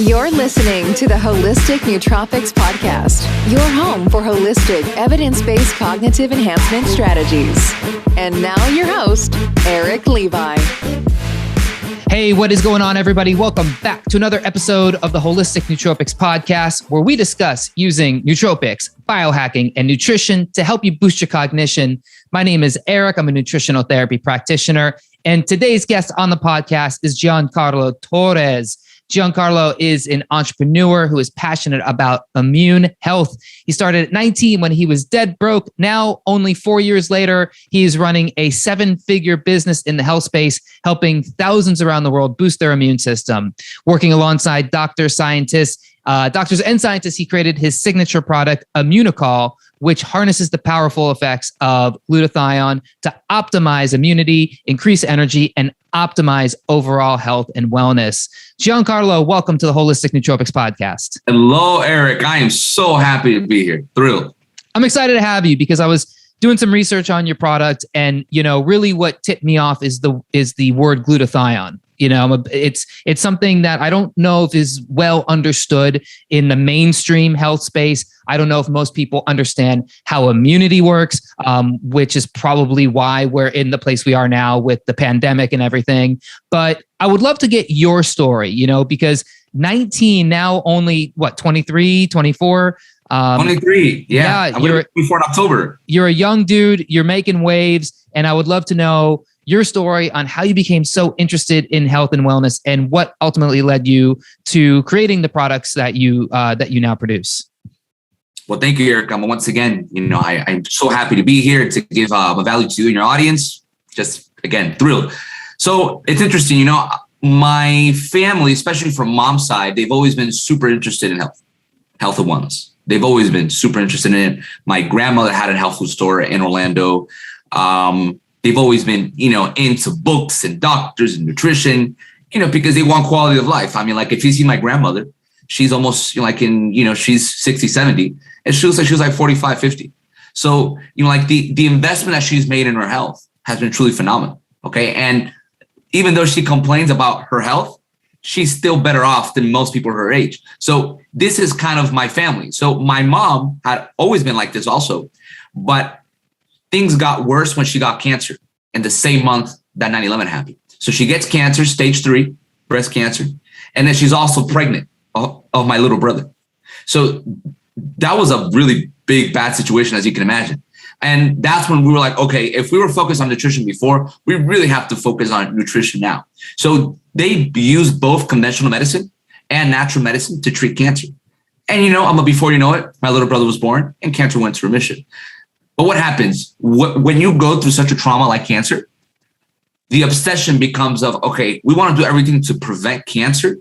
You're listening to the Holistic Nootropics Podcast, your home for holistic, evidence-based cognitive enhancement strategies. And now your host, Eric Levi. Hey, what is going on, everybody? Welcome back to another episode of the Holistic Nootropics Podcast, where we discuss using nootropics, biohacking, and nutrition to help you boost your cognition. My name is Eric. I'm a nutritional therapy practitioner. And today's guest on the podcast is Gian-Carlo Torres. Gian-Carlo is an entrepreneur who is passionate about immune health. He started at 19 when he was dead broke. Now, only 4 years later, he is running a 7-figure business in the health space, helping thousands around the world boost their immune system. Working alongside doctors and scientists, he created his signature product, Immunocal, which harnesses the powerful effects of glutathione to optimize immunity, increase energy, and optimize overall health and wellness. Gian-Carlo, welcome to the Holistic Nootropics Podcast. Hello, Eric. I am so happy to be here. Thrilled. I'm excited to have you because I was doing some research on your product, and really what tipped me off is the word glutathione. It's something that I don't know if is well understood in the mainstream health space. I don't know if most people understand how immunity works, which is probably why we're in the place we are now with the pandemic and everything. But I would love to get your story, because 19, now only 23, 24. 23. Yeah. I'm 24 in October. You're a young dude. You're making waves. And I would love to know your story on how you became so interested in health and wellness and what ultimately led you to creating the products that you now produce. Well, thank you, Eric. Once again, I'm so happy to be here to give a value to you and your audience. Just again, thrilled. So it's interesting, my family, especially from mom's side, they've always been super interested in health and wellness. They've always been super interested in it. My grandmother had a health food store in Orlando. They've always been, into books and doctors and nutrition, because they want quality of life. I mean, like if you see my grandmother, she's almost she's 60, 70, and she looks like she was like 45, 50. So, the investment that she's made in her health has been truly phenomenal. Okay. And even though she complains about her health, she's still better off than most people her age. So this is kind of my family. So my mom had always been like this also, but things got worse when she got cancer in the same month that 9/11 happened. So she gets cancer, stage 3, breast cancer. And then she's also pregnant of my little brother. So that was a really big, bad situation, as you can imagine. And that's when we were like, okay, if we were focused on nutrition before, we really have to focus on nutrition now. So they used both conventional medicine and natural medicine to treat cancer. And, before you know it, my little brother was born and cancer went to remission. But what happens when you go through such a trauma like cancer? The obsession becomes of, okay, we want to do everything to prevent cancer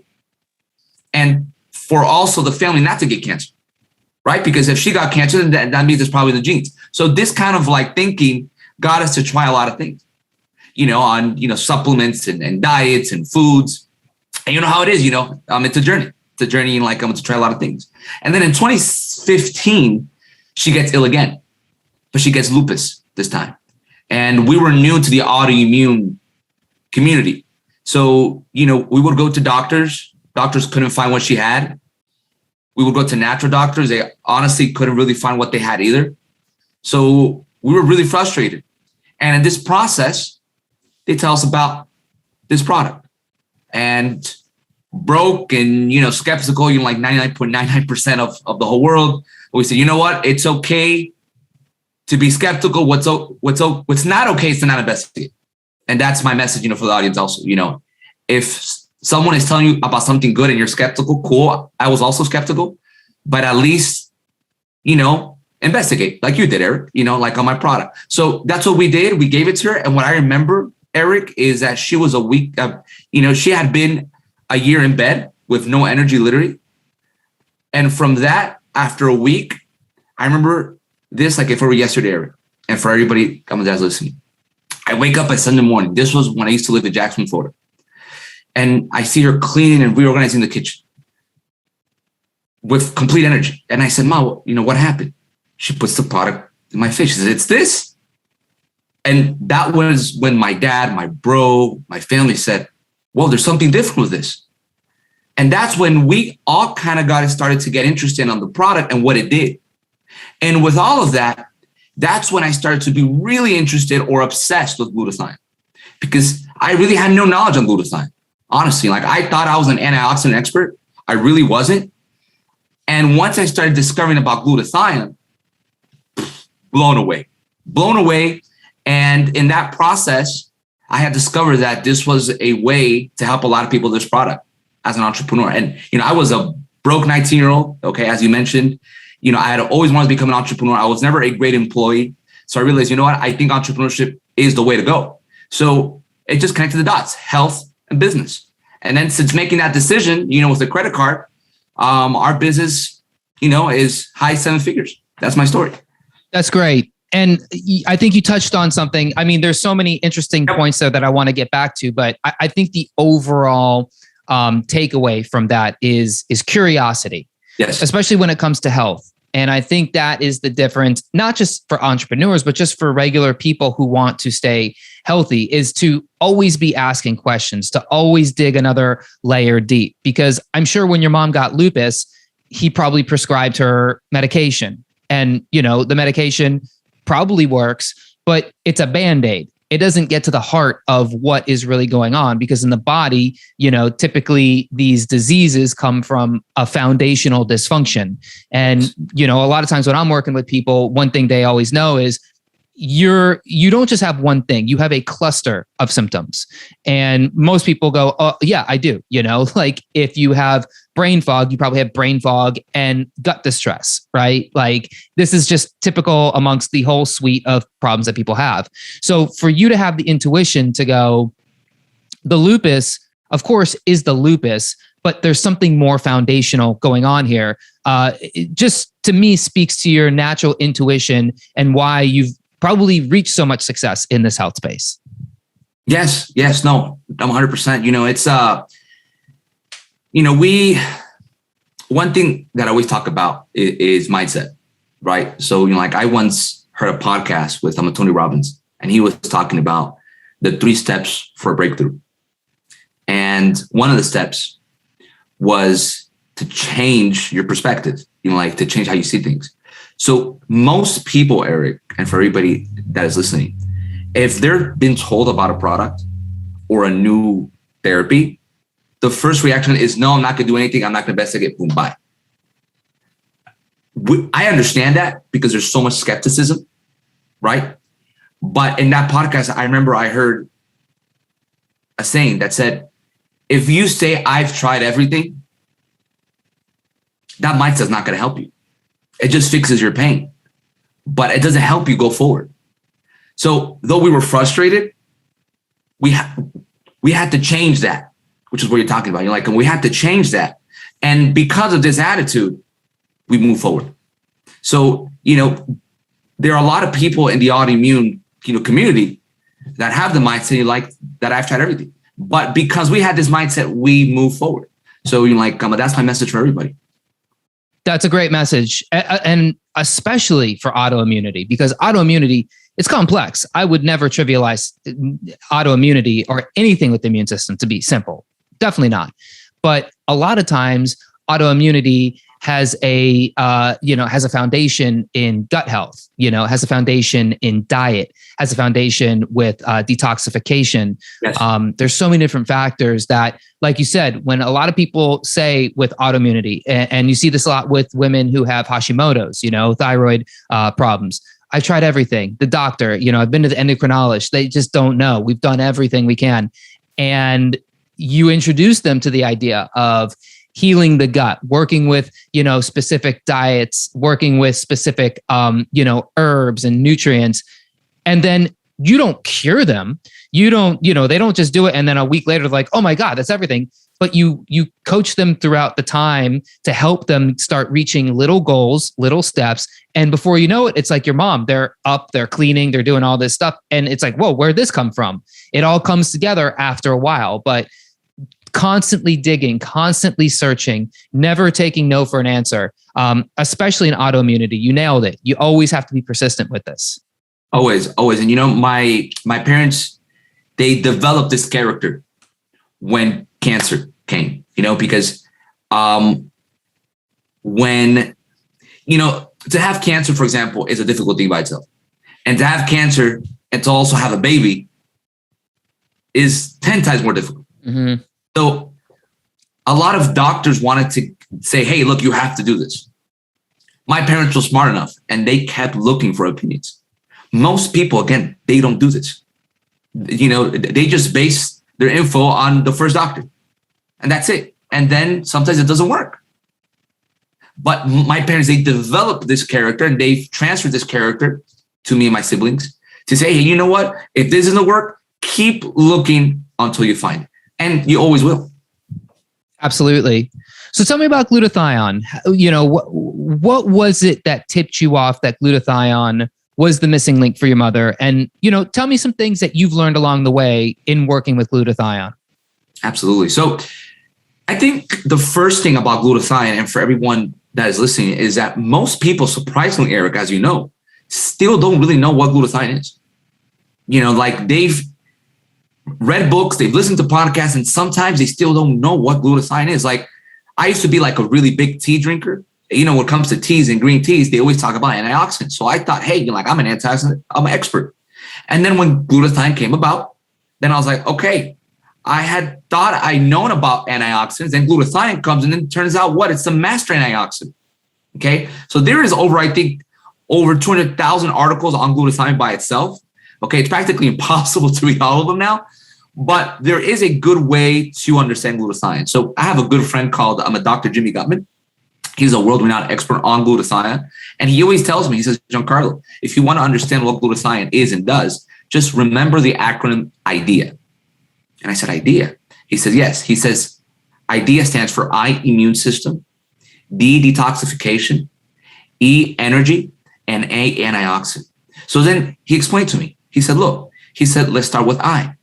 and for also the family not to get cancer, right? Because if she got cancer, then that means it's probably the genes. So this kind of like thinking got us to try a lot of things, on, supplements and diets and foods. And you know how it is, it's a journey. It's a journey and I'm going to try a lot of things. And then in 2015, she gets ill again. But she gets lupus this time. And we were new to the autoimmune community. So, we would go to doctors. Doctors couldn't find what she had. We would go to natural doctors. They honestly couldn't really find what they had either. So we were really frustrated. And in this process, they tell us about this product. And broke and, skeptical, like 99.99% of the whole world. But we said, you know what? It's okay to be skeptical. What's not okay is to not investigate. And that's my message, for the audience also. If someone is telling you about something good and you're skeptical, cool. I was also skeptical, but at least, investigate like you did, Eric, like on my product. So that's what we did. We gave it to her. And what I remember, Eric, is that she was she had been a year in bed with no energy, literally. And from that, after a week, I remember this like if it were yesterday, Eric, and for everybody that's listening. I wake up at Sunday morning. This was when I used to live in Jacksonville, Florida. And I see her cleaning and reorganizing the kitchen with complete energy. And I said, Ma, what happened? She puts the product in my face. She says, it's this. And that was when my dad, my bro, my family said, well, there's something different with this. And that's when we all kind of started to get interested on the product and what it did. And with all of that, that's when I started to be really interested or obsessed with glutathione, because I really had no knowledge on glutathione. Honestly, like I thought I was an antioxidant expert. I really wasn't. And once I started discovering about glutathione, blown away. And in that process, I had discovered that this was a way to help a lot of people with this product as an entrepreneur. And, I was a broke 19-year-old. Okay. As you mentioned, I had always wanted to become an entrepreneur. I was never a great employee. So I realized, I think entrepreneurship is the way to go. So it just connected the dots, health and business. And then since making that decision, with the credit card, our business, is high 7 figures. That's my story. That's great. And I think you touched on something. I mean, there's so many interesting points there that I want to get back to, but I think the overall takeaway from that is curiosity. Yes. Especially when it comes to health. And I think that is the difference, not just for entrepreneurs, but just for regular people who want to stay healthy, is to always be asking questions, to always dig another layer deep. Because I'm sure when your mom got lupus, he probably prescribed her medication. And, the medication probably works, but it's a Band-Aid. It doesn't get to the heart of what is really going on, because in the body, typically these diseases come from a foundational dysfunction. And, a lot of times when I'm working with people, one thing they always know is you don't just have one thing, you have a cluster of symptoms. And most people go, oh yeah, I do. Like if you have brain fog, you probably have brain fog and gut distress, right? Like this is just typical amongst the whole suite of problems that people have. So for you to have the intuition to go, the lupus, of course, is the lupus, but there's something more foundational going on here. It just to me speaks to your natural intuition and why you've probably reached so much success in this health space. Yes, no, I'm 100%. It's, one thing that I always talk about is mindset, right? So, like I once heard a podcast with Tony Robbins, and he was talking about the 3 steps for a breakthrough. And one of the steps was to change your perspective, like to change how you see things. So most people, Eric, and for everybody that is listening, if they're been told about a product or a new therapy, the first reaction is, no, I'm not going to do anything. I'm not going to investigate. Boom, bye. I understand that because there's so much skepticism, right? But in that podcast, I remember I heard a saying that said, if you say I've tried everything, that mindset's not going to help you. It just fixes your pain, but it doesn't help you go forward. So though we were frustrated, we had to change that, which is what you're talking about. And we had to change that. And because of this attitude, we move forward. So, there are a lot of people in the autoimmune, community that have the mindset that I've tried everything. But because we had this mindset, we move forward. So that's my message for everybody. That's a great message. And especially for autoimmunity, because autoimmunity, it's complex. I would never trivialize autoimmunity or anything with the immune system to be simple. Definitely not. But a lot of times autoimmunity has a foundation in gut health, has a foundation in diet, has a foundation with detoxification. Yes. There's so many different factors that, like you said, when a lot of people say with autoimmunity, and you see this a lot with women who have Hashimoto's, thyroid problems. I've tried everything. The doctor, I've been to the endocrinologist. They just don't know. We've done everything we can. And you introduce them to the idea of healing the gut, working with, specific diets, working with specific, herbs and nutrients. And then you don't cure them. You don't, they don't just do it. And then a week later, they're like, oh my God, that's everything. But you coach them throughout the time to help them start reaching little goals, little steps. And before you know it, it's like your mom, they're up, they're cleaning, they're doing all this stuff. And it's like, whoa, where'd this come from? It all comes together after a while, but constantly digging, constantly searching, never taking no for an answer, especially in autoimmunity. You nailed it. You always have to be persistent with this. Always. And my parents, they developed this character when cancer came, because when, to have cancer, for example, is a difficult thing by itself. And to have cancer and to also have a baby is 10 times more difficult. Mm-hmm. So a lot of doctors wanted to say, hey, look, you have to do this. My parents were smart enough and they kept looking for opinions. Most people, again, they don't do this. They just base their info on the first doctor and that's it. And then sometimes it doesn't work. But my parents, they developed this character and they've transferred this character to me and my siblings to say, hey, you know what? If this doesn't work, keep looking until you find it. And you always will. Absolutely. So tell me about glutathione. What was it that tipped you off that glutathione was the missing link for your mother? And, tell me some things that you've learned along the way in working with glutathione. Absolutely. So I think the first thing about glutathione, and for everyone that is listening, is that most people, surprisingly, Eric, as you know, still don't really know what glutathione is. They've read books, they've listened to podcasts, and sometimes they still don't know what glutathione is. Like, I used to be like a really big tea drinker. When it comes to teas and green teas, they always talk about antioxidants. So I thought, hey, I'm an antioxidant, I'm an expert. And then when glutathione came about, then I was like, okay, I had thought I'd known about antioxidants, and glutathione comes, and then it turns out what? It's the master antioxidant. Okay. So there is over 200,000 articles on glutathione by itself. Okay. It's practically impossible to read all of them now, but there is a good way to understand glutathione. So I have a good friend called Dr. Jimmy Gutman. He's a world-renowned expert on glutathione. And he always tells me, he says, Gian-Carlo, if you want to understand what glutathione is and does, just remember the acronym IDEA. And I said, IDEA? He says, yes. He says, IDEA stands for I, immune system, D, detoxification, E, energy, and A, antioxidant. So then he explained to me, he said, let's start with I.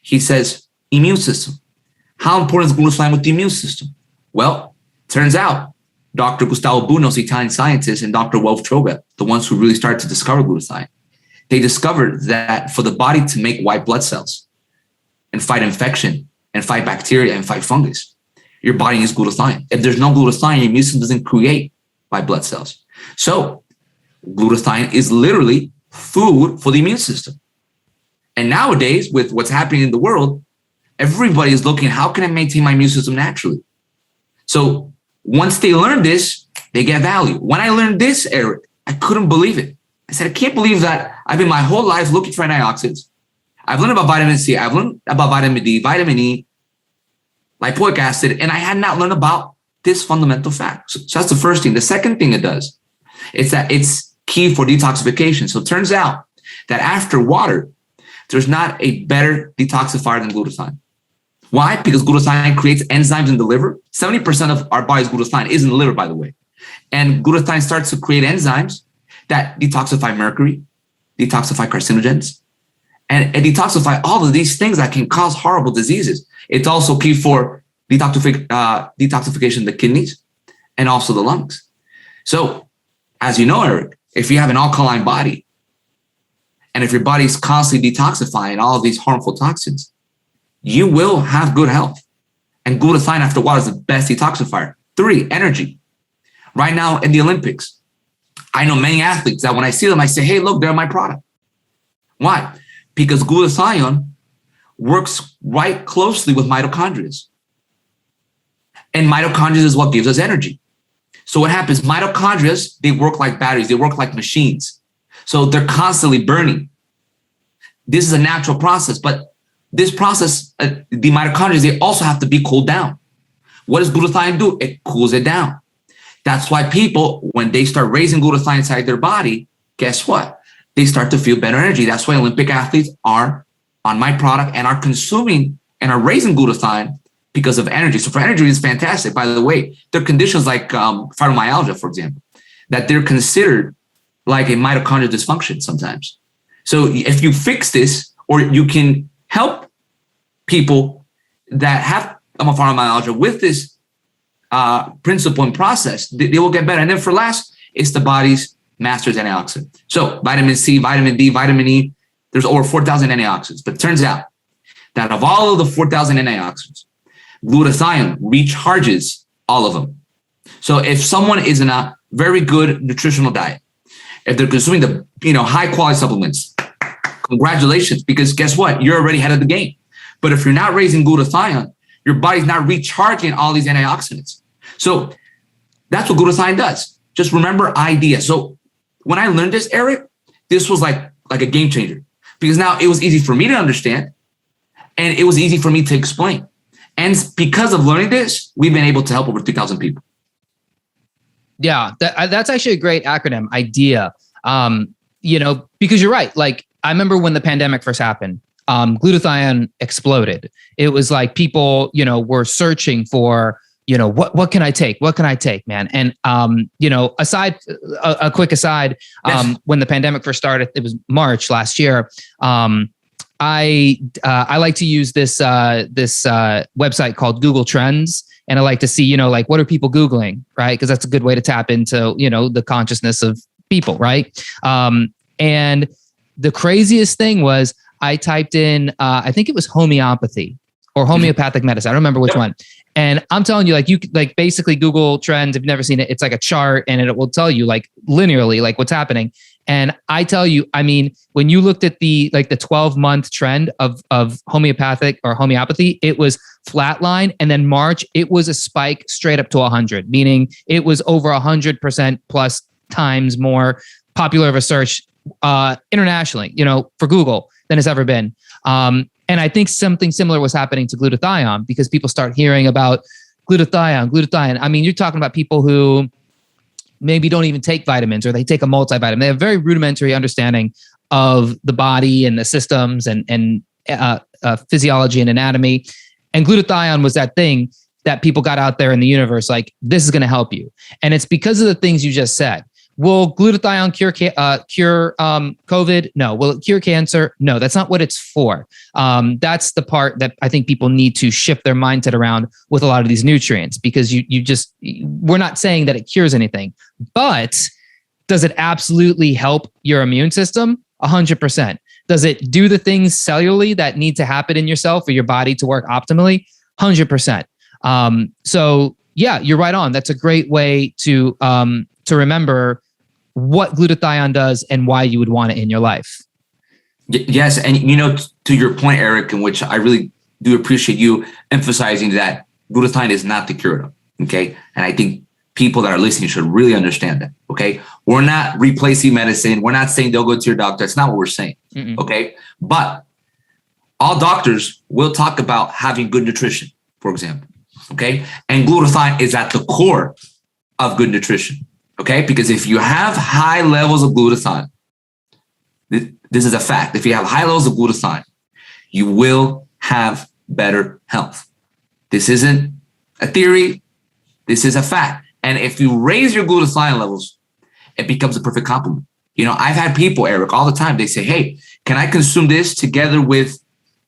He says, immune system. How important is glutathione with the immune system? Well, turns out Dr. Gustavo Bunos, the Italian scientist, and Dr. Wolf Troga, the ones who really started to discover glutathione, they discovered that for the body to make white blood cells and fight infection and fight bacteria and fight fungus, your body needs glutathione. If there's no glutathione, your immune system doesn't create white blood cells. So glutathione is literally food for the immune system. And nowadays, with what's happening in the world, everybody is looking, how can I maintain my immune system naturally? So once they learn this, they get value. When I learned this, Eric, I couldn't believe it. I said, I can't believe that I've been my whole life looking for antioxidants. I've learned about vitamin C. I've learned about vitamin D, vitamin E, lipoic acid, and I had not learned about this fundamental fact. So that's the first thing. The second thing it does is that it's key for detoxification. So it turns out that after water, there's not a better detoxifier than glutathione. Why? Because glutathione creates enzymes in the liver. 70% of our body's glutathione is in the liver, by the way. And glutathione starts to create enzymes that detoxify mercury, detoxify carcinogens, and detoxify all of these things that can cause horrible diseases. It's also key for detoxification of the kidneys and also the lungs. So, as you know, Eric, if you have an alkaline body, and if your body's constantly detoxifying all of these harmful toxins, you will have good health. And glutathione after water is the best detoxifier. 3, energy. Right now in the Olympics, I know many athletes that when I see them, I say, hey, look, they're my product. Why? Because glutathione works right closely with mitochondria. And mitochondria is what gives us energy. So what happens? Mitochondria, they work like batteries. They work like machines. So they're constantly burning. This is a natural process, but this process, the mitochondria, they also have to be cooled down. What does glutathione do? It cools it down. That's why people, when they start raising glutathione inside their body, guess what? They start to feel better energy. That's why Olympic athletes are on my product and are consuming and are raising glutathione because of energy. So for energy, it's fantastic. By the way, there are conditions like fibromyalgia, for example, that they're considered like a mitochondrial dysfunction sometimes. So if you fix this, or you can help people that have fibromyalgia with this principle and process, they will get better. And then for last, it's the body's master's antioxidant. So vitamin C, vitamin D, vitamin E, there's over 4,000 antioxidants. But it turns out that of all of the 4,000 antioxidants, glutathione recharges all of them. So if someone is in a very good nutritional diet, if they're consuming the high quality supplements, congratulations, because guess what? You're already ahead of the game. But if you're not raising glutathione, your body's not recharging all these antioxidants. So that's what glutathione does. Just remember idea. So when I learned this, Eric, this was like a game changer, because now it was easy for me to understand and it was easy for me to explain. And because of learning this, we've been able to help over 3,000 people. Yeah, that's actually a great acronym, IDEA. Because you're right. Like, I remember when the pandemic first happened, glutathione exploded. It was like people, were searching for, what can I take? What can I take, man? And, a quick aside, Yes. when the pandemic first started, it was March last year. I like to use this website called Google Trends. And I like to see, what are people Googling, right? Because that's a good way to tap into, the consciousness of people, right? And the craziest thing was I typed in, I think it was homeopathy or homeopathic medicine. I don't remember which one. And I'm telling you, you basically Google Trends. If you've never seen it, it's like a chart and it will tell you linearly, what's happening. And I tell you, I mean, when you looked at the 12-month trend of homeopathic or homeopathy, it was flatline. And then March, it was a spike straight up to 100, meaning it was over 100% plus times more popular of a search internationally, for Google than it's ever been. And I think something similar was happening to glutathione, because people start hearing about glutathione. I mean, you're talking about people who maybe don't even take vitamins, or they take a multivitamin. They have very rudimentary understanding of the body and the systems and physiology and anatomy. And glutathione was that thing that people got out there in the universe, like, this is going to help you. And it's because of the things you just said. Will glutathione cure COVID? No. Will it cure cancer? No, that's not what it's for. That's the part that I think people need to shift their mindset around with a lot of these nutrients, because we're not saying that it cures anything, but does it absolutely help your immune system? 100%. Does it do the things cellularly that need to happen in yourself for your body to work optimally? 100%. So yeah, you're right on. That's a great way to remember what glutathione does and why you would want it in your life. Yes. And, to your point, Eric, in which I really do appreciate you emphasizing that glutathione is not the cure. Okay. And I think people that are listening should really understand that. Okay. We're not replacing medicine. We're not saying don't go to your doctor. That's not what we're saying. Mm-mm. Okay. But all doctors will talk about having good nutrition, for example. Okay. And glutathione is at the core of good nutrition. Okay, because if you have high levels of glutathione, this is a fact. If you have high levels of glutathione, you will have better health. This isn't a theory. This is a fact. And if you raise your glutathione levels, it becomes a perfect complement. I've had people, Eric, all the time. They say, hey, can I consume this together with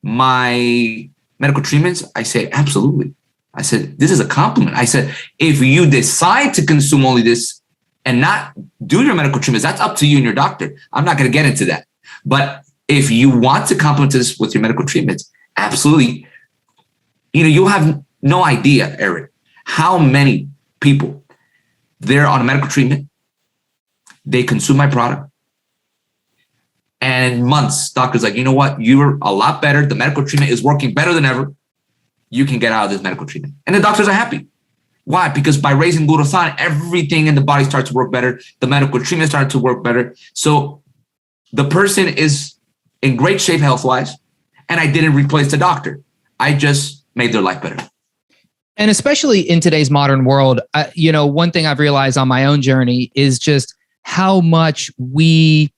my medical treatments? I say, absolutely. I said, this is a complement. I said, if you decide to consume only this and not do your medical treatments, that's up to you and your doctor. I'm not going to get into that. But if you want to complement this with your medical treatments, absolutely. You'll have no idea, Eric, how many people they're on a medical treatment, they consume my product, and in months, doctor's like, you know what? You're a lot better. The medical treatment is working better than ever. You can get out of this medical treatment. And the doctors are happy. Why? Because by raising glutathione, everything in the body starts to work better. The medical treatment started to work better. So the person is in great shape health-wise, and I didn't replace the doctor. I just made their life better. And especially in today's modern world, one thing I've realized on my own journey is just how much we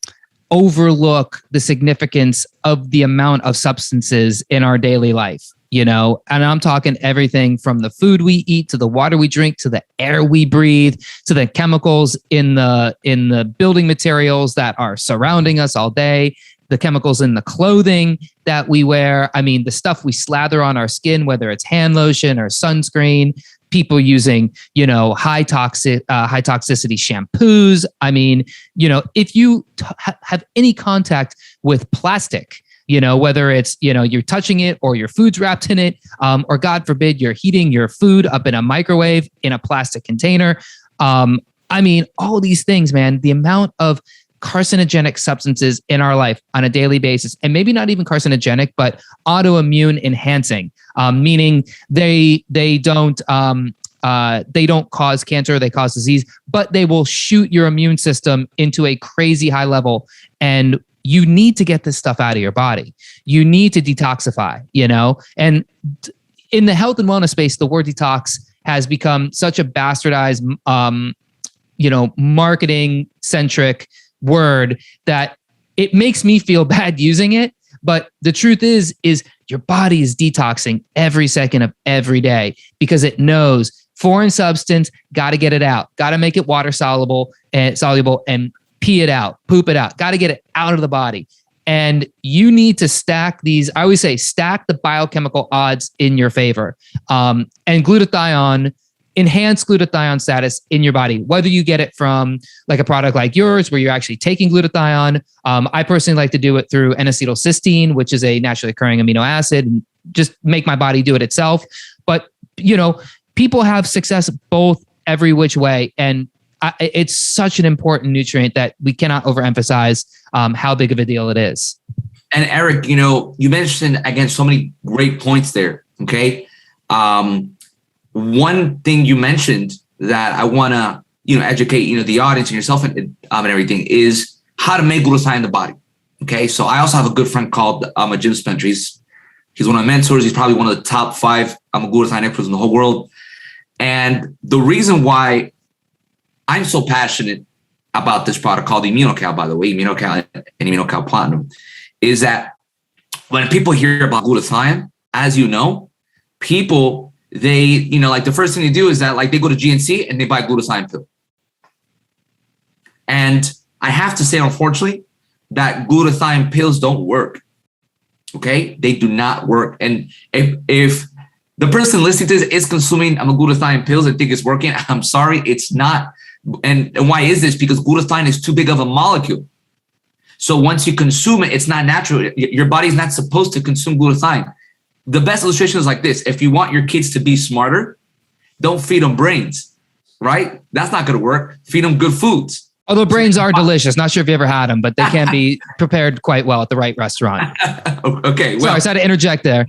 overlook the significance of the amount of substances in our daily life. And I'm talking everything from the food we eat to the water we drink to the air we breathe to the chemicals in the building materials that are surrounding us all day, the chemicals in the clothing that we wear. I mean, the stuff we slather on our skin, whether it's hand lotion or sunscreen, people using, high toxicity shampoos. I mean, if you have any contact with plastic, whether it's, you're touching it or your food's wrapped in it, or God forbid, you're heating your food up in a microwave in a plastic container. All these things, man, the amount of carcinogenic substances in our life on a daily basis, and maybe not even carcinogenic, but autoimmune enhancing, meaning they don't cause cancer, they cause disease, but they will shoot your immune system into a crazy high level. And you need to get this stuff out of your body. You need to detoxify, and in the health and wellness space, the word detox has become such a bastardized, marketing centric word that it makes me feel bad using it. But the truth is your body is detoxing every second of every day because it knows foreign substance, got to get it out, got to make it water soluble and pee it out, poop it out, got to get it out of the body. And you need to stack these. I always say, stack the biochemical odds in your favor. And glutathione, enhance glutathione status in your body, whether you get it from like a product like yours, where you're actually taking glutathione. I personally like to do it through n-acetylcysteine, which is a naturally occurring amino acid, and just make my body do it itself. But, people have success both every which way. And it's such an important nutrient that we cannot overemphasize how big of a deal it is. And Eric, you mentioned, again, so many great points there. Okay. One thing you mentioned that I want to, educate, the audience and yourself and everything is how to make glutathione in the body. Okay. So I also have a good friend called Jim Spencer. He's one of my mentors. He's probably one of the top 5 glutathione experts in the whole world. And the reason why I'm so passionate about this product called Immunocal, by the way, Immunocal and Immunocal Platinum, is that when people hear about glutathione, as you know, people, they, like the first thing they do is that like they go to GNC and they buy a glutathione pill. And I have to say, unfortunately, that glutathione pills don't work. Okay? They do not work. And if the person listening to this is consuming glutathione pills and think it's working, I'm sorry, it's not. And why is this? Because glutathione is too big of a molecule. So once you consume it, it's not natural. Your body's not supposed to consume glutathione. The best illustration is like this. If you want your kids to be smarter, don't feed them brains, right? That's not going to work. Feed them good foods. Although brains are delicious. Not sure if you ever had them, but they can be prepared quite well at the right restaurant. Okay. Well, sorry, I had to interject there.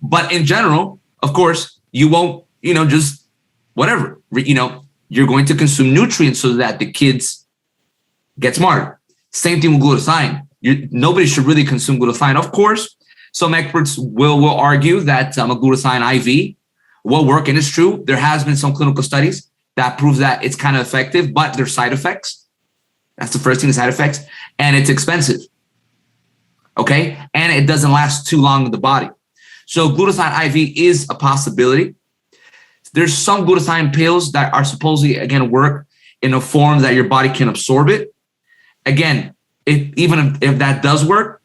But in general, of course, you won't, just whatever, you're going to consume nutrients so that the kids get smarter. Same thing with glutathione. Nobody should really consume glutathione. Of course, some experts will argue that a glutathione IV will work, and it's true. There has been some clinical studies that proves that it's kind of effective, but there's side effects. That's the first thing, the side effects, and it's expensive. Okay, and it doesn't last too long in the body. So glutathione IV is a possibility. There's some glutathione pills that are supposedly, again, work in a form that your body can absorb it. Again, even if that does work,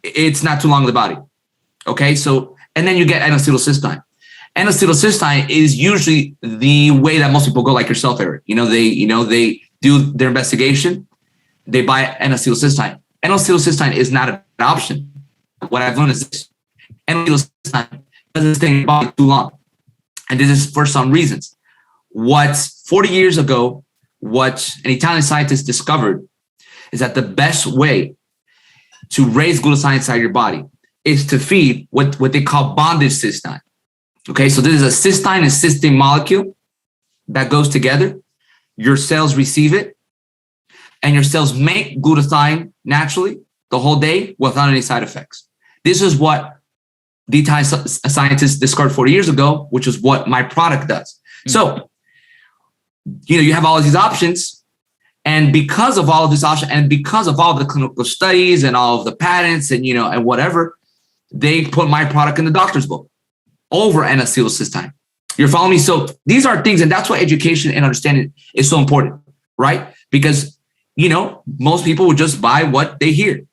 it's not too long in the body. Okay, so, and then you get n-acetylcysteine. N-acetylcysteine is usually the way that most people go, like yourself, Eric. They do their investigation, they buy n-acetylcysteine. N-acetylcysteine is not an option. What I've learned is this: n-acetylcysteine doesn't stay in your body too long. And this is for some reasons. What 40 years ago, what an Italian scientist discovered is that the best way to raise glutathione inside your body is to feed what they call bondage cysteine. Okay, so this is a cysteine and cysteine molecule that goes together. Your cells receive it, and your cells make glutathione naturally the whole day without any side effects. This is what the Italian scientists discovered 40 years ago, which is what my product does. Mm-hmm. So, you have all of these options. And because of all of this option, and because of all the clinical studies and all of the patents and, and whatever, they put my product in the doctor's book over n-acetylcysteine. You're following me? So these are things, and that's why education and understanding is so important, right? Because, most people would just buy what they hear.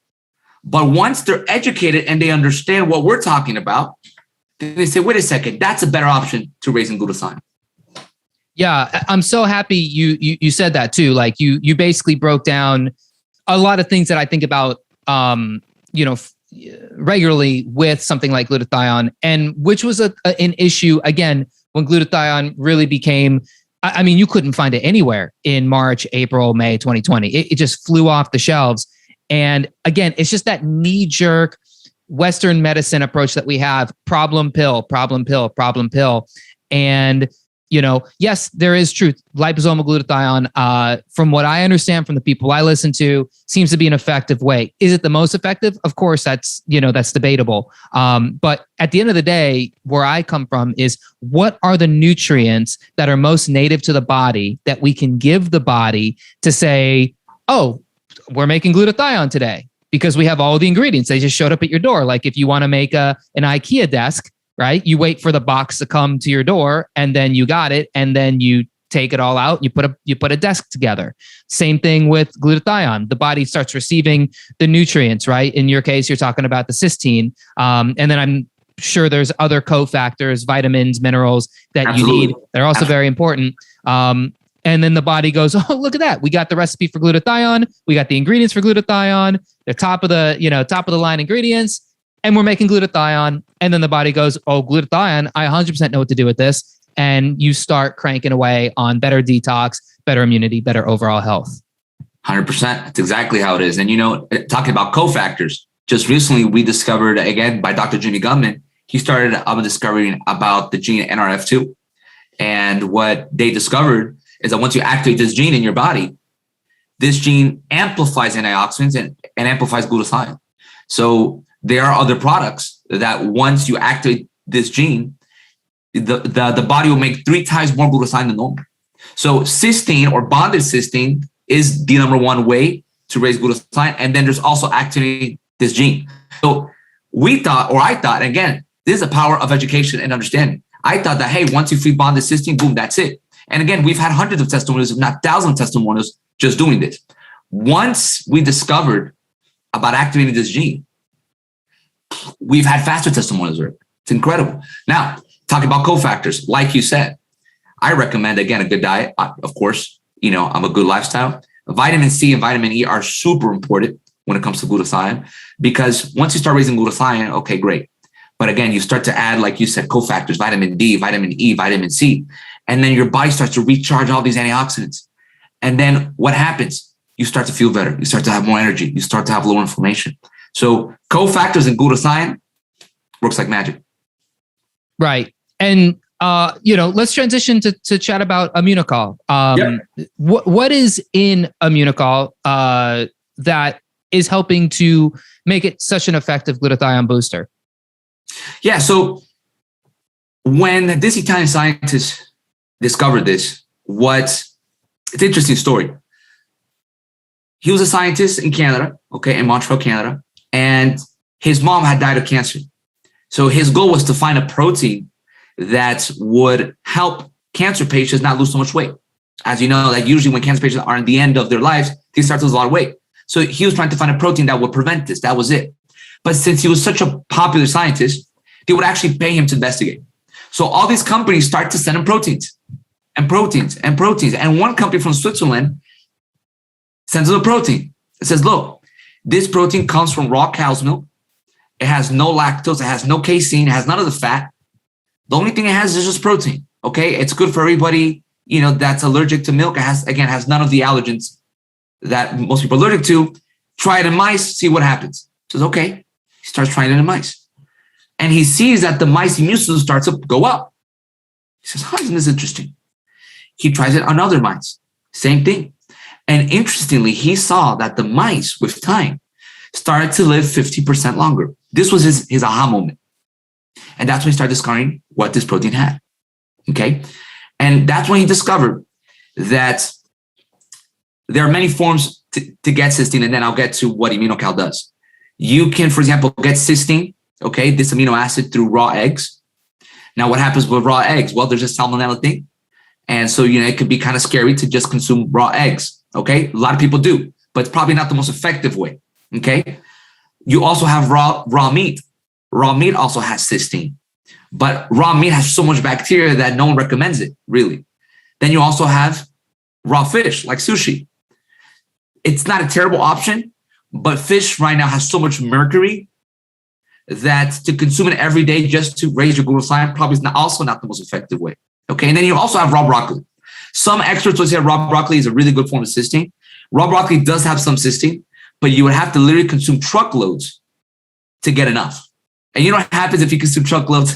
But once they're educated and they understand what we're talking about, then they say, wait a second, that's a better option to raising glutathione. Yeah, I'm so happy you said that too. Like you basically broke down a lot of things that I think about regularly with something like glutathione, and which was an issue again when glutathione really became. I mean, you couldn't find it anywhere in March, April, May 2020. It just flew off the shelves. And again, it's just that knee-jerk Western medicine approach that we have: problem pill, problem pill, problem pill. And yes, there is truth. Liposomal glutathione, from what I understand from the people I listen to, seems to be an effective way. Is it the most effective? Of course, that's debatable. But at the end of the day, where I come from is, what are the nutrients that are most native to the body that we can give the body to say, oh, we're making glutathione today because we have all the ingredients. They just showed up at your door. Like if you want to make an IKEA desk, right? You wait for the box to come to your door, and then you got it, and then you take it all out. And you put a desk together. Same thing with glutathione. The body starts receiving the nutrients, right? In your case, you're talking about the cysteine, and then I'm sure there's other cofactors, vitamins, minerals that Absolutely. you need. They're also very important. And then the body goes, oh, look at that. We got the recipe for glutathione. We got the ingredients for glutathione. They're top of the line ingredients. And we're making glutathione. And then the body goes, oh, glutathione, I 100% know what to do with this. And you start cranking away on better detox, better immunity, better overall health. 100%. That's exactly how it is. And, talking about cofactors, just recently we discovered, again, by Dr. Jimmy Gutman, he started discovering about the gene NRF2. And what they discovered is that once you activate this gene in your body, this gene amplifies antioxidants and amplifies glutathione. So there are other products that once you activate this gene, the body will make 3 times more glutathione than normal. So cysteine or bonded cysteine is the number one way to raise glutathione. And then there's also activating this gene. So I thought, again, this is the power of education and understanding. I thought that, hey, once you feed bonded cysteine, boom, that's it. And again, we've had hundreds of testimonials, if not thousands of testimonials, just doing this. Once we discovered about activating this gene, we've had faster testimonials. It's incredible. Now, talking about cofactors, like you said, I recommend, again, a good diet. Of course, I'm a good lifestyle. Vitamin C and vitamin E are super important when it comes to glutathione, because once you start raising glutathione, okay, great. But again, you start to add, like you said, cofactors, vitamin D, vitamin E, vitamin C, and then your body starts to recharge all these antioxidants. And then what happens? You start to feel better. You start to have more energy. You start to have lower inflammation. So cofactors and glutathione works like magic. Right. And, let's transition to chat about Immunocal. Yep. What is in Immunocal that is helping to make it such an effective glutathione booster? Yeah. So when this Italian scientist discovered this, it's an interesting story. He was a scientist in Canada, in Montreal, Canada, and his mom had died of cancer. So his goal was to find a protein that would help cancer patients not lose so much weight. As you know, like usually when cancer patients are in the end of their lives, they start to lose a lot of weight. So he was trying to find a protein that would prevent this. That was it. But since he was such a popular scientist, they would actually pay him to investigate. So all these companies start to send him proteins and proteins and proteins. And one company from Switzerland sends him a protein. It says, look, this protein comes from raw cow's milk. It has no lactose. It has no casein. It has none of the fat. The only thing it has is just protein. Okay. It's good for everybody, that's allergic to milk. It has none of the allergens that most people are allergic to. Try it in mice, see what happens. He says, okay. He starts trying it in mice. And he sees that the mice immune system starts to go up. He says, isn't this interesting? He tries it on other mice. Same thing. And interestingly, he saw that the mice with time started to live 50% longer. This was his aha moment. And that's when he started discovering what this protein had. Okay. And that's when he discovered that there are many forms to get cysteine. And then I'll get to what Immunocal does. You can, for example, get cysteine, this amino acid, through raw eggs. Now, what happens with raw eggs? Well, there's a salmonella thing. And so, it could be kind of scary to just consume raw eggs. Okay. A lot of people do, but it's probably not the most effective way. Okay. You also have raw meat. Raw meat also has cysteine, but raw meat has so much bacteria that no one recommends it, really. Then you also have raw fish, like sushi. It's not a terrible option, But fish right now has so much mercury that to consume it every day just to raise your glutathione probably is also not the most effective way. Okay. And then you also have raw broccoli. Some experts would say raw broccoli is a really good form of cysteine. Raw broccoli does have some cysteine, but you would have to literally consume truckloads to get enough. And you know what happens if you consume truckloads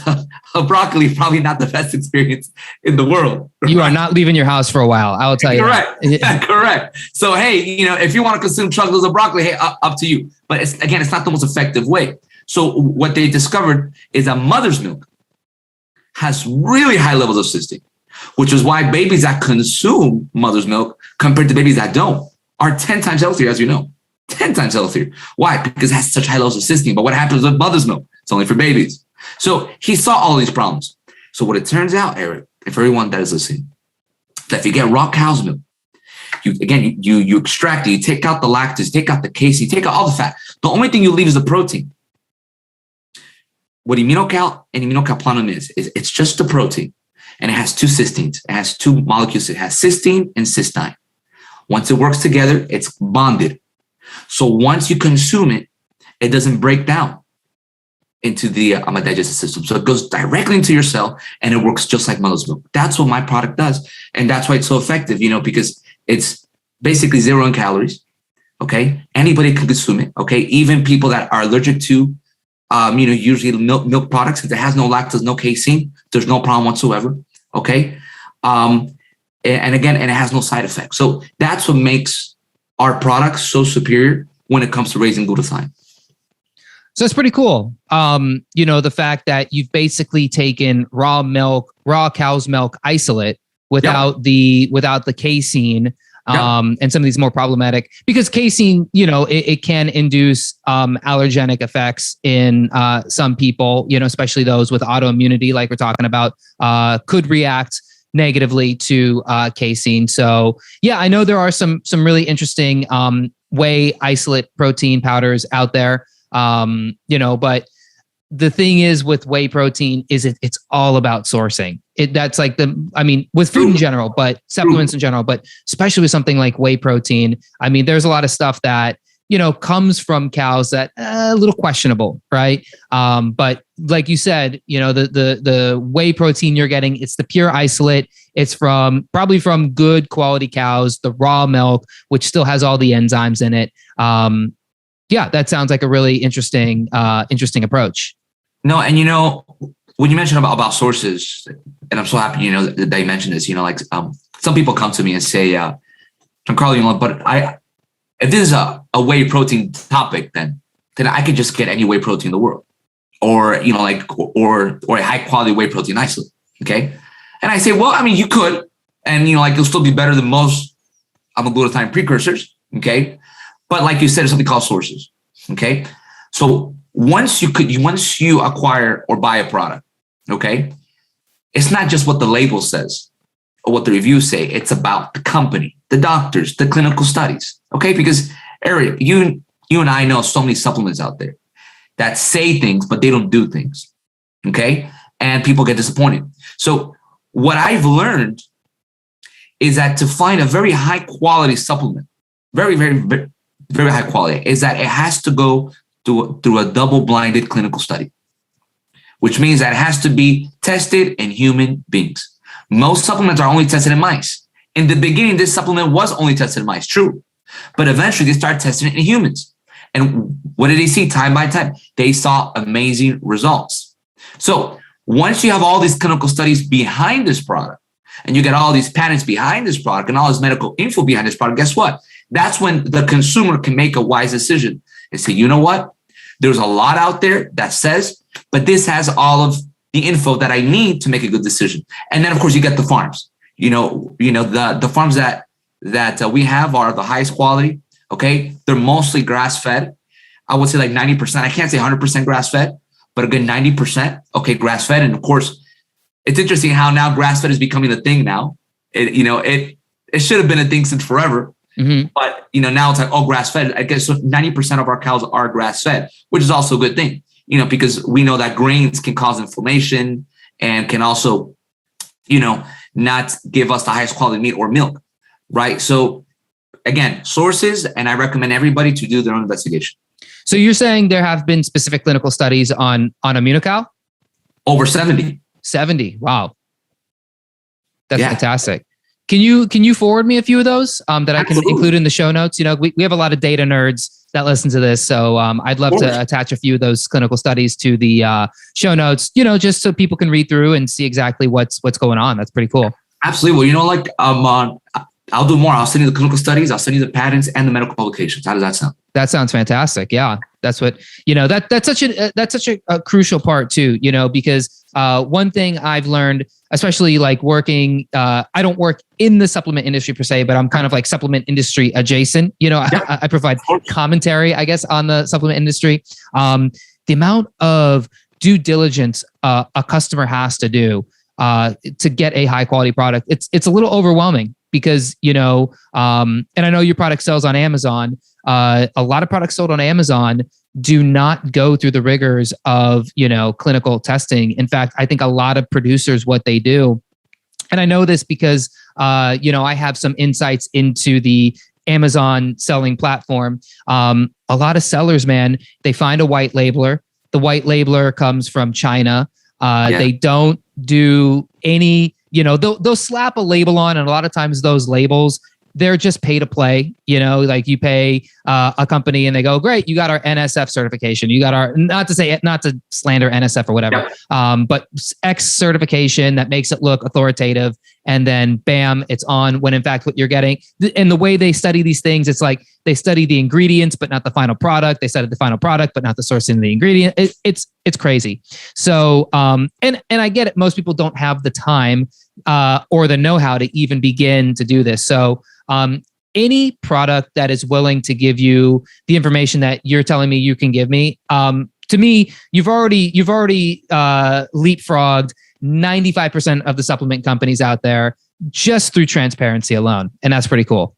of broccoli? Probably not the best experience in the world. Right? You are not leaving your house for a while. I will tell you. Correct. Correct. So, hey, if you want to consume truckloads of broccoli, hey, up to you. But it's not the most effective way. So what they discovered is that mother's milk has really high levels of cysteine, which is why babies that consume mother's milk compared to babies that don't are 10 times healthier, as you know. 10 times healthier. Why? Because it has such high levels of cysteine. But what happens with mother's milk? It's only for babies. So he saw all these problems. So what it turns out, Eric, and for everyone that is listening, that if you get raw cow's milk, you extract it, you take out the lactose, take out the casein, take out all the fat. The only thing you leave is the protein. What Immunocal and Immunocal Platinum is it's just the protein, and it has two cysteines. It has two molecules. It has cysteine and cysteine. Once it works together, it's bonded. So once you consume it, it doesn't break down into the digestive system. So it goes directly into your cell, and it works just like mother's milk. That's what my product does, and that's why it's so effective. Because it's basically 0 in calories. Okay, anybody can consume it. Okay, even people that are allergic to usually milk products, if it has no lactose, no casein, there's no problem whatsoever. Okay. And it has no side effects. So that's what makes our products so superior when it comes to raising glutathione. So it's pretty cool. The fact that you've basically taken raw cow's milk isolate without the casein. And some of these more problematic, because casein, it can induce allergenic effects in some people, especially those with autoimmunity, like we're talking about, could react negatively to casein. So yeah, I know there are some really interesting whey isolate protein powders out there, but the thing is with whey protein is it's all about sourcing. That's like with food in general, but supplements in general, but especially with something like whey protein. There's a lot of stuff that, comes from cows that a little questionable, right? But like you said, the whey protein you're getting, it's the pure isolate. It's probably from good quality cows, the raw milk, which still has all the enzymes in it. Yeah, that sounds like a really interesting approach. No, and when you mentioned about sources, and I'm so happy that you mentioned this. Some people come to me and say, Gian-Carlo, but if this is a whey protein topic, then I could just get any whey protein in the world, or a high quality whey protein isolate. Okay, and I say, well, you could, and it'll still be better than most glutathione precursors. Okay. But like you said, there's something called sources. Okay. So once you acquire or buy a product, okay, it's not just what the label says or what the reviews say. It's about the company, the doctors, the clinical studies. Okay. Because Eric, you and I know so many supplements out there that say things, but they don't do things. Okay. And people get disappointed. So what I've learned is that to find a very high quality supplement, very, very, very, very high quality, is that it has to go through a double-blinded clinical study, which means that it has to be tested in human beings. Most supplements are only tested in mice. In the beginning, this supplement was only tested in mice, true. But eventually, they started testing it in humans. And what did they see time by time? They saw amazing results. So once you have all these clinical studies behind this product, and you get all these patents behind this product and all this medical info behind this product, guess what? That's when the consumer can make a wise decision and say, you know what? There's a lot out there that says, but this has all of the info that I need to make a good decision. And then, of course, you get the farms. The farms that we have are the highest quality. Okay, they're mostly grass fed. I would say like 90%. I can't say 100% grass fed, but a good 90%. Okay, grass fed, and of course, it's interesting how now grass fed is becoming a thing now. It should have been a thing since forever. Mm-hmm. But, now it's like, grass fed. I guess so 90% of our cows are grass fed, which is also a good thing, because we know that grains can cause inflammation and can also, not give us the highest quality meat or milk. Right. So again, sources, and I recommend everybody to do their own investigation. So you're saying there have been specific clinical studies on Immunocal? Over 70. 70. Wow. That's fantastic. Can you forward me a few of those that I can include in the show notes? You know, we have a lot of data nerds that listen to this. So I'd love to attach a few of those clinical studies to the show notes, you know, just so people can read through and see exactly what's going on. That's pretty cool. Absolutely. Well, you know, like I'll do more. I'll send you the clinical studies. I'll send you the patents and the medical publications. How does that sound? That sounds fantastic. Yeah, that's what, you know, that's such a crucial part too, you know, because one thing I've learned, especially like working, I don't work in the supplement industry per se, but I'm kind of like supplement industry adjacent. You know, I provide commentary, I guess, on the supplement industry. The amount of due diligence a customer has to do to get a high quality product, it's a little overwhelming because, you know, and I know your product sells on Amazon. A lot of products sold on Amazon do not go through the rigors of, you know, clinical testing. In fact, I think a lot of producers, what they do, and I know this because, you know, I have some insights into the Amazon selling platform. A lot of sellers, man, they find a white labeler. The white labeler comes from China. They don't do any, you know, they'll slap a label on, and a lot of times those labels, they're just pay to play, you know, like you pay a company and they go, great, you got our NSF certification. You got our, not to slander NSF or whatever, but X certification that makes it look authoritative. And then bam, it's on, when in fact what you're getting, and the way they study these things, it's like they study the ingredients, but not the final product. They study the final product, but not the sourcing of the ingredient. It's crazy. So, and I get it. Most people don't have the time or the know-how to even begin to do this. So, any product that is willing to give you the information that you're telling me you can give me, to me, you've already leapfrogged 95% of the supplement companies out there just through transparency alone, and that's pretty cool.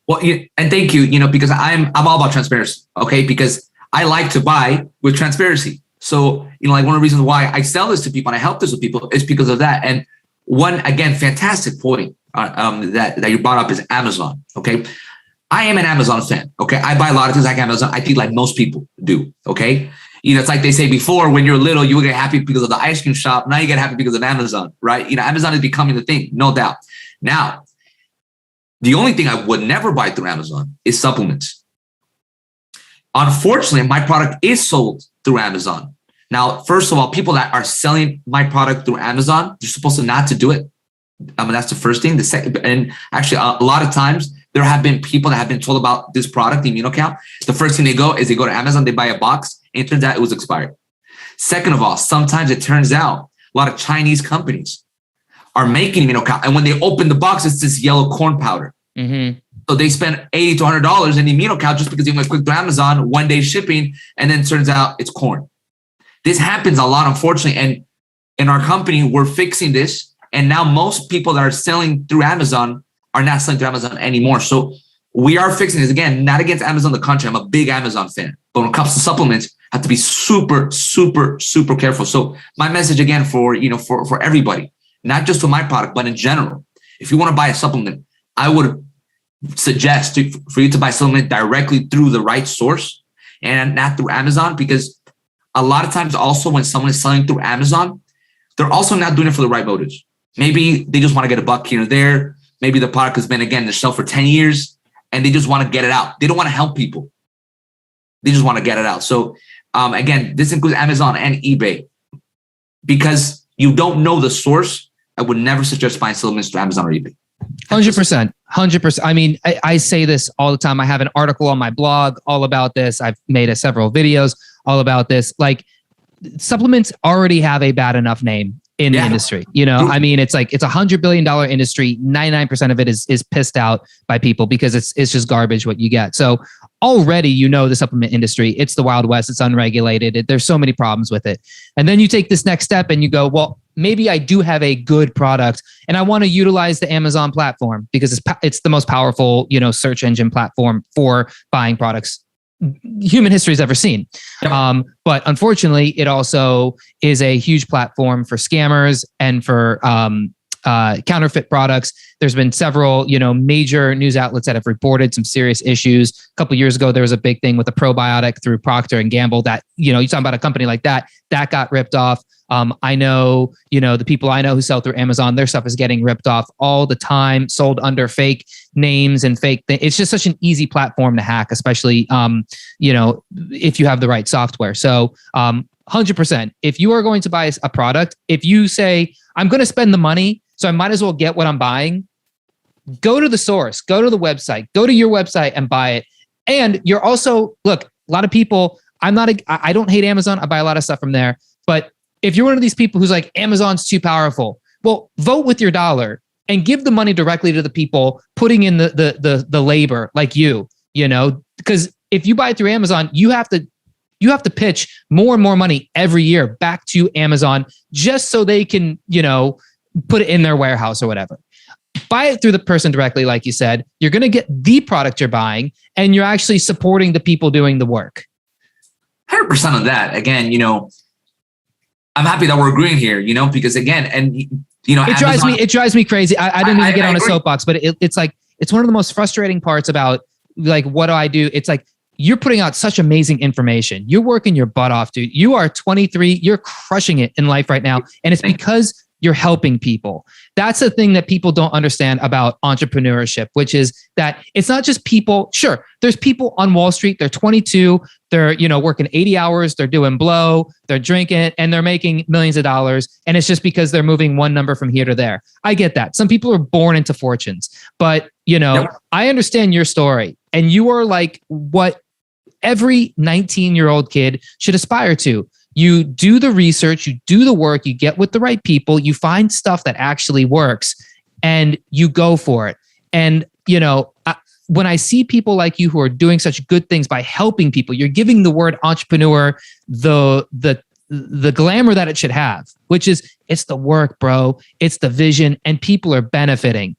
Well, and thank you, you know, because I'm all about transparency, okay? Because I like to buy with transparency. So, you know, like one of the reasons why I sell this to people and I help this with people is because of that. And one, again, fantastic point that you brought up is Amazon. Okay. I am an Amazon fan. Okay. I buy a lot of things like Amazon. I think like most people do. Okay. You know, it's like they say before, when you're little, you would get happy because of the ice cream shop. Now you get happy because of Amazon, right? You know, Amazon is becoming the thing, no doubt. Now, the only thing I would never buy through Amazon is supplements. Unfortunately, my product is sold through Amazon. Now, first of all, people that are selling my product through Amazon, you're supposed to not to do it. That's the first thing. The second, and actually, a lot of times there have been people that have been told about this product, the Immunocal. The first thing they go to Amazon, they buy a box, and it turns out it was expired. Second of all, sometimes it turns out a lot of Chinese companies are making Immunocal, and when they open the box, it's this yellow corn powder. Mm-hmm. So they spend $80 to $100 in the Immunocal just because they went quick to Amazon, 1 day shipping, and then it turns out it's corn. This happens a lot, unfortunately, and in our company, we're fixing this. And now most people that are selling through Amazon are not selling through Amazon anymore. So we are fixing this. Again, not against Amazon, the country. I'm a big Amazon fan. But when it comes to supplements, I have to be super, super, super careful. So my message again for everybody, not just for my product, but in general, if you want to buy a supplement, I would suggest for you to buy supplement directly through the right source and not through Amazon, because a lot of times also when someone is selling through Amazon, they're also not doing it for the right motives. Maybe they just want to get a buck here or there. Maybe the product has been, again, on the shelf for 10 years and they just want to get it out. They don't want to help people. They just want to get it out. So again, this includes Amazon and eBay. Because you don't know the source, I would never suggest buying supplements through Amazon or eBay. 100%. I mean, I say this all the time. I have an article on my blog all about this. I've made several videos all about this. Like, supplements already have a bad enough name in the industry. You know, I mean, it's $100 billion industry. 99% of it is pissed out by people because it's just garbage what you get. So already, you know, the supplement industry, it's the Wild West, it's unregulated. There's so many problems with it. And then you take this next step and you go, well, maybe I do have a good product and I want to utilize the Amazon platform because it's the most powerful, you know, search engine platform for buying products human history has ever seen. Yep. But unfortunately, it also is a huge platform for scammers and for counterfeit products. There's been several, major news outlets that have reported some serious issues. A couple of years ago, there was a big thing with a probiotic through Procter and Gamble that, you're talking about a company like that got ripped off. I know, the people I know who sell through Amazon, their stuff is getting ripped off all the time, sold under fake names and fake things. It's just such an easy platform to hack, especially, if you have the right software. So 100%, if you are going to buy a product, if you say, I'm going to spend the money, so I might as well get what I'm buying, go to the source, go to the website, go to your website and buy it. And you're also, look, a lot of people, I don't hate Amazon. I buy a lot of stuff from there. But if you're one of these people who's like, Amazon's too powerful, well, vote with your dollar and give the money directly to the people putting in the labor like because if you buy it through Amazon, you have to pitch more and more money every year back to Amazon just so they can, put it in their warehouse or whatever. Buy it through the person directly, like you said. You're going to get the product you're buying, and you're actually supporting the people doing the work. 100% of that. Again, I'm happy that we're agreeing here, because again, and it drives me crazy. I don't mean to get on a soapbox, but it's like, it's one of the most frustrating parts about like, what do I do? It's like, you're putting out such amazing information. You're working your butt off, dude. You are 23. You're crushing it in life right now. And it's because you're helping people. That's the thing that people don't understand about entrepreneurship, which is that it's not just people. Sure, there's people on Wall Street. They're 22. They're, working 80 hours. They're doing blow. They're drinking and they're making millions of dollars. And it's just because they're moving one number from here to there. I get that. Some people are born into fortunes, but I understand your story, and you are like what every 19-year-old kid should aspire to. You do the research, you do the work, you get with the right people, you find stuff that actually works, and you go for it. And, when I see people like you who are doing such good things by helping people, you're giving the word entrepreneur the glamour that it should have, which is it's the work, bro. It's the vision, and people are benefiting.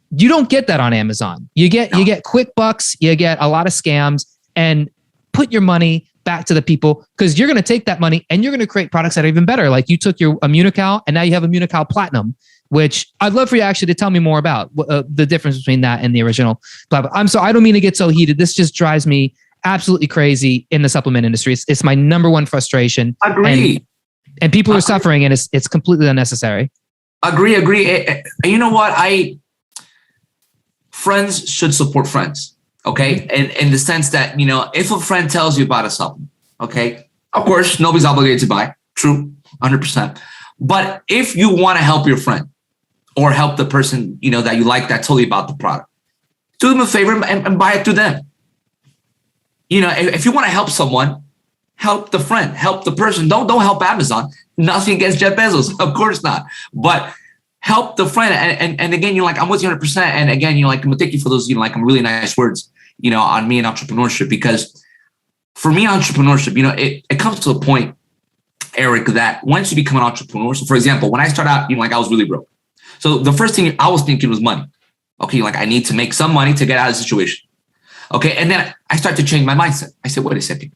You don't get that on Amazon. You get quick bucks, you get a lot of scams, and put your money back to the people, because you're going to take that money and you're going to create products that are even better. Like you took your Immunocal and now you have Immunocal Platinum, which I'd love for you actually to tell me more about the difference between that and the original. I'm sorry, I don't mean to get so heated. This just drives me absolutely crazy in the supplement industry. It's my number one frustration. Agree. And people are suffering, and it's completely unnecessary. Agree. And you know what? Friends should support friends. Okay. And in the sense that, if a friend tells you about a supplement, okay, of course, nobody's obligated to buy. True. 100%. But if you want to help your friend or help the person, that you like that told you about the product, do them a favor and buy it through them. If you want to help someone, help the friend, help the person. Don't help Amazon. Nothing against Jeff Bezos. Of course not. But help the friend. And again, you're like, I'm with you 100%. And again, I'm gonna thank you for those, really nice words, on me and entrepreneurship, because for me, entrepreneurship, it comes to a point, Eric, that once you become an entrepreneur, so for example, when I started out, I was really broke. So the first thing I was thinking was money. Okay. I need to make some money to get out of the situation. Okay. And then I started to change my mindset. I said, wait a second.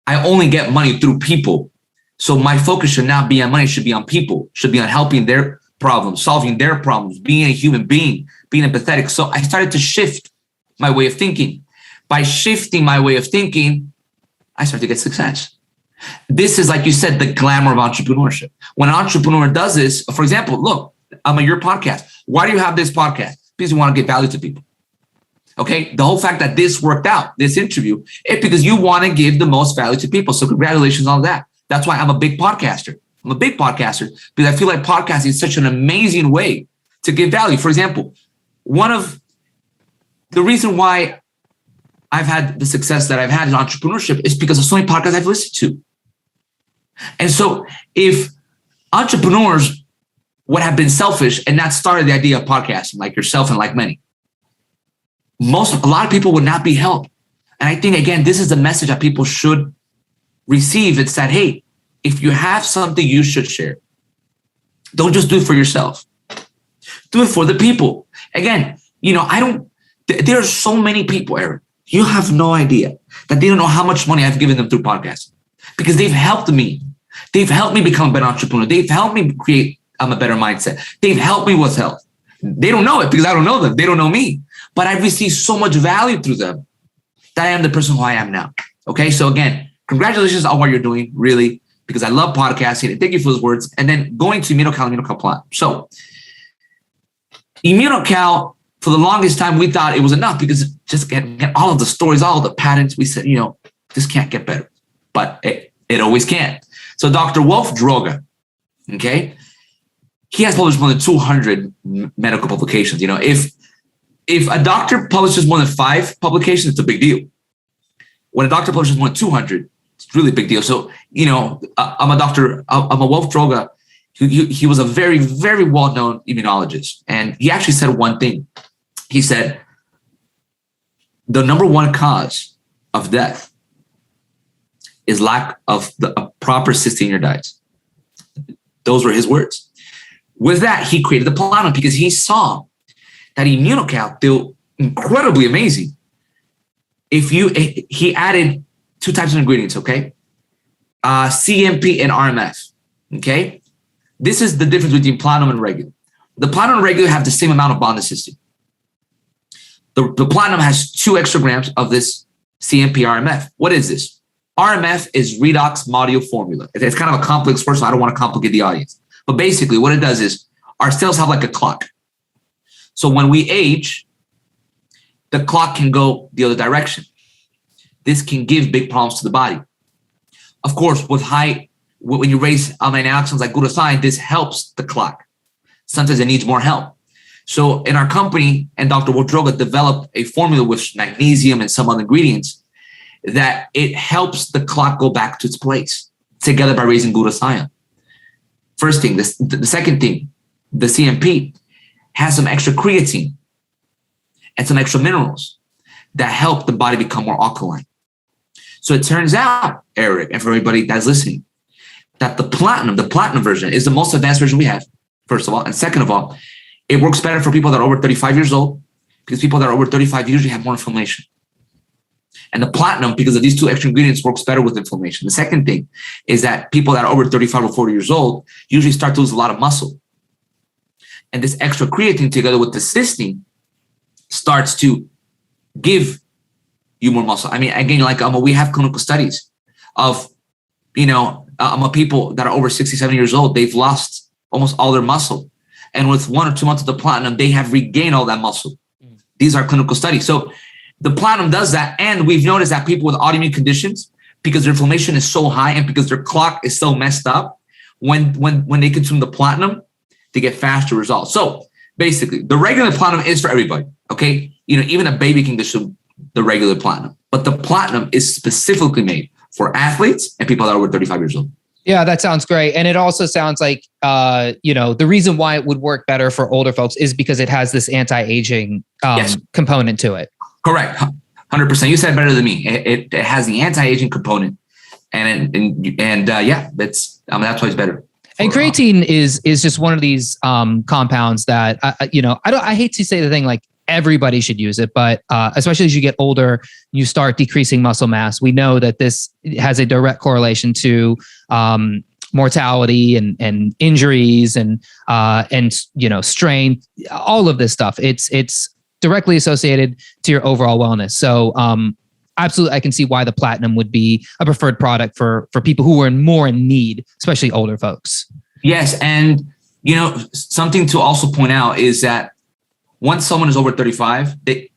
I only get money through people. So my focus should not be on money, should be on people, should be on helping their problems, solving their problems, being a human being, being empathetic. So I started to shift my way of thinking. By shifting my way of thinking, I started to get success. This is, like you said, the glamour of entrepreneurship. When an entrepreneur does this, for example, look, I'm on your podcast. Why do you have this podcast? Because you want to give value to people. Okay. The whole fact that this worked out, this interview, it's because you want to give the most value to people. So congratulations on that. That's why I'm a big podcaster. I'm a big podcaster because I feel like podcasting is such an amazing way to give value. For example, one of the reason why I've had the success that I've had in entrepreneurship is because of so many podcasts I've listened to. And so if entrepreneurs would have been selfish and not started the idea of podcasting, like yourself and like many, a lot of people would not be helped. And I think, again, this is the message that people should receive. It's that, hey, if you have something you should share, don't just do it for yourself. Do it for the people. Again, there are so many people, Eric, you have no idea that they don't know how much money I've given them through podcasting because they've helped me. They've helped me become a better entrepreneur. They've helped me create I'm a better mindset. They've helped me with health. They don't know it because I don't know them. They don't know me, but I've received so much value through them that I am the person who I am now. Okay. So again, congratulations on what you're doing, really, because I love podcasting. And thank you for those words. And then going to Immunocal Platinum. So Immunocal, for the longest time, we thought it was enough because just get all of the stories, all of the patents. We said, this can't get better, but it always can. So Dr. Wolf Droga, okay, he has published more than 200 medical publications. If a doctor publishes more than 5 publications, it's a big deal. When a doctor publishes more than 200, it's really a big deal. So, I'm a Wolf Droga. He was a very, very well-known immunologist. And he actually said one thing. He said, the number one cause of death is lack of a proper cysteine in your diet. Those were his words. With that, he created the platinum because he saw that Immunocal feel incredibly amazing. He added 2 types of ingredients, okay? CMP and RMF, okay? This is the difference between platinum and regular. The platinum and regular have the same amount of bonded cysteine. The platinum has 2 extra grams of this CMP RMF. What is this? RMF is redox module formula. It's kind of a complex word, so I don't want to complicate the audience. But basically what it does is our cells have like a clock. So when we age, the clock can go the other direction. This can give big problems to the body. Of course, when you raise antioxidants like glutathione, this helps the clock. Sometimes it needs more help. So in our company, and Dr. Wodroga developed a formula with magnesium and some other ingredients that it helps the clock go back to its place together by raising glutathione. First thing. The second thing, the CMP has some extra creatine and some extra minerals that help the body become more alkaline. So it turns out, Eric, and for everybody that's listening, that the platinum version is the most advanced version we have, first of all. And second of all, it works better for people that are over 35 years old because people that are over 35 usually have more inflammation. And the platinum, because of these 2 extra ingredients, works better with inflammation. The second thing is that people that are over 35 or 40 years old usually start to lose a lot of muscle. And this extra creatine together with the cysteine starts to give you more muscle. I mean, again, we have clinical studies of, people that are over 67 years old, they've lost almost all their muscle. And with 1 or 2 months of the platinum, they have regained all that muscle. These are clinical studies. So the platinum does that. And we've noticed that people with autoimmune conditions, because their inflammation is so high and because their clock is so messed up, when they consume the platinum, they get faster results. So basically, the regular platinum is for everybody, okay? Even a baby can consume the regular platinum, but the platinum is specifically made for athletes and people that are over 35 years old. Yeah, that sounds great. And it also sounds like, the reason why it would work better for older folks is because it has this anti-aging component to it. Correct. 100%. You said better than me. It has the anti-aging component that's why it's better. And creatine is just one of these compounds that, I hate to say the thing like everybody should use it, but especially as you get older, you start decreasing muscle mass. We know that this has a direct correlation to mortality and injuries and strain, all of this stuff. It's directly associated to your overall wellness. So absolutely, I can see why the platinum would be a preferred product for people who are more in need, especially older folks. Yes. And, something to also point out is that once someone is over 35, they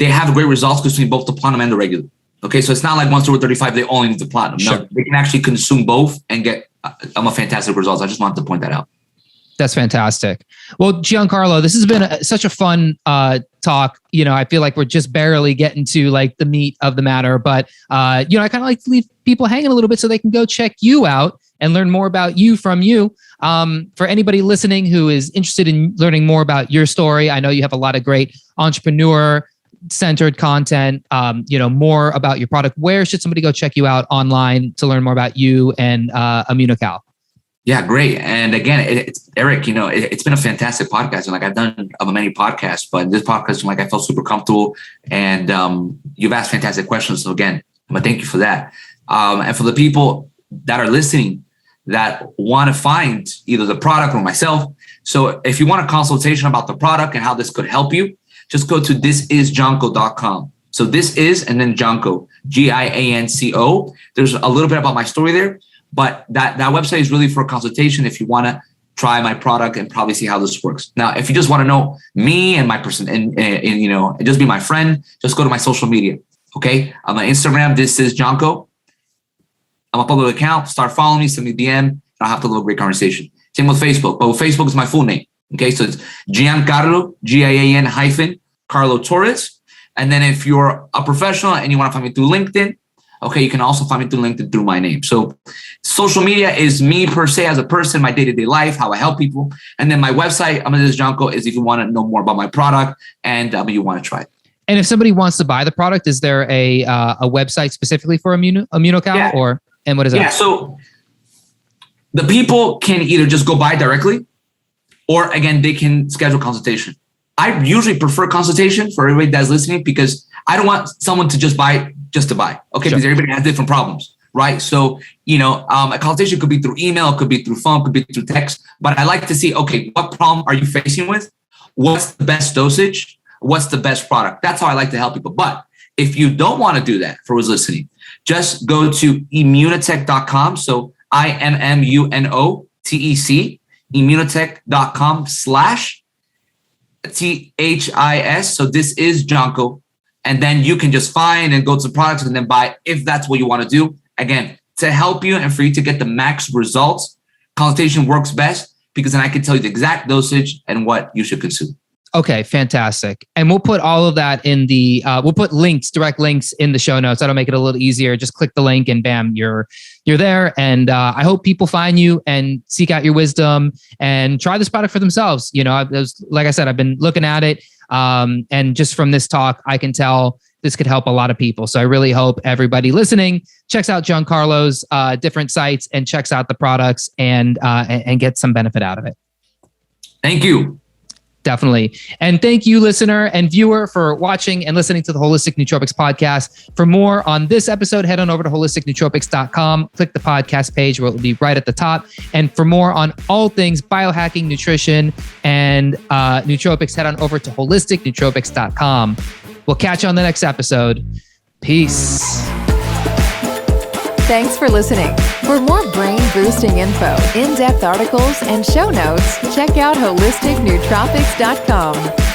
have great results between both the platinum and the regular. Okay. So it's not like once they're over 35, they only need the platinum. Sure. No, they can actually consume both and get a fantastic results. I just wanted to point that out. That's fantastic. Well, Gian-Carlo, this has been such a fun talk. I feel like we're just barely getting to like the meat of the matter, but I kind of like to leave people hanging a little bit so they can go check you out and learn more about you from you. For anybody listening who is interested in learning more about your story, I know you have a lot of great entrepreneur-centered content, more about your product. Where should somebody go check you out online to learn more about you and Immunocal? Yeah, great. And again, it's Eric, it's been a fantastic podcast. And I've done many podcasts, but this podcast, I felt super comfortable and you've asked fantastic questions. So again, I'm gonna thank you for that. And for the people that are listening, that want to find either the product or myself. So if you want a consultation about the product and how this could help you, just go to thisisgianco.com. So this is, and then Gianco, Gianco. There's a little bit about my story there, but that website is really for a consultation if you want to try my product and probably see how this works. Now, if you just want to know me and my person and just be my friend, just go to my social media. Okay. I'm on Instagram. This is Gianco. I'm a public account. Start following me, send me DM. I'll have to have a great conversation. Same with Facebook, but with Facebook is my full name. Okay. So it's Gian-Carlo, Carlo Torres. And then if you're a professional and you want to find me through LinkedIn, okay, you can also find me through LinkedIn through my name. So social media is me per se as a person, my day-to-day life, how I help people. And then my website, This is Gianco, is if you want to know more about my product and you want to try it. And if somebody wants to buy the product, is there a website specifically for Immunocal and what is that? Yeah, so the people can either just go buy directly or again, they can schedule consultation. I usually prefer consultation for everybody that's listening because I don't want someone to just buy just to buy. Okay, because everybody has different problems, right? So, a consultation could be through email, it could be through phone, it could be through text. But I like to see, okay, what problem are you facing with? What's the best dosage? What's the best product? That's how I like to help people. But if you don't want to do that, for who's listening, just go to immunotec.com. So IMMUNOTEC, immunotec.com/THIS. So this is Gianco. And then you can just find and go to products and then buy if that's what you want to do. Again, to help you and for you to get the max results, consultation works best because then I can tell you the exact dosage and what you should consume. Okay, fantastic. And we'll put all of that in the, we'll put direct links in the show notes. That'll make it a little easier. Just click the link and bam, you're there. And I hope people find you and seek out your wisdom and try this product for themselves. Like I said, I've been looking at it. And just from this talk, I can tell this could help a lot of people. So I really hope everybody listening checks out Gian-Carlo's different sites and checks out the products and gets some benefit out of it. Thank you. Definitely. And thank you, listener and viewer, for watching and listening to the Holistic Nootropics podcast. For more on this episode, head on over to holisticnootropics.com, click the podcast page where it will be right at the top. And for more on all things biohacking, nutrition, and nootropics, head on over to holisticnootropics.com. We'll catch you on the next episode. Peace. Thanks for listening. For more brain-boosting info, in-depth articles, and show notes, check out holisticnootropics.com.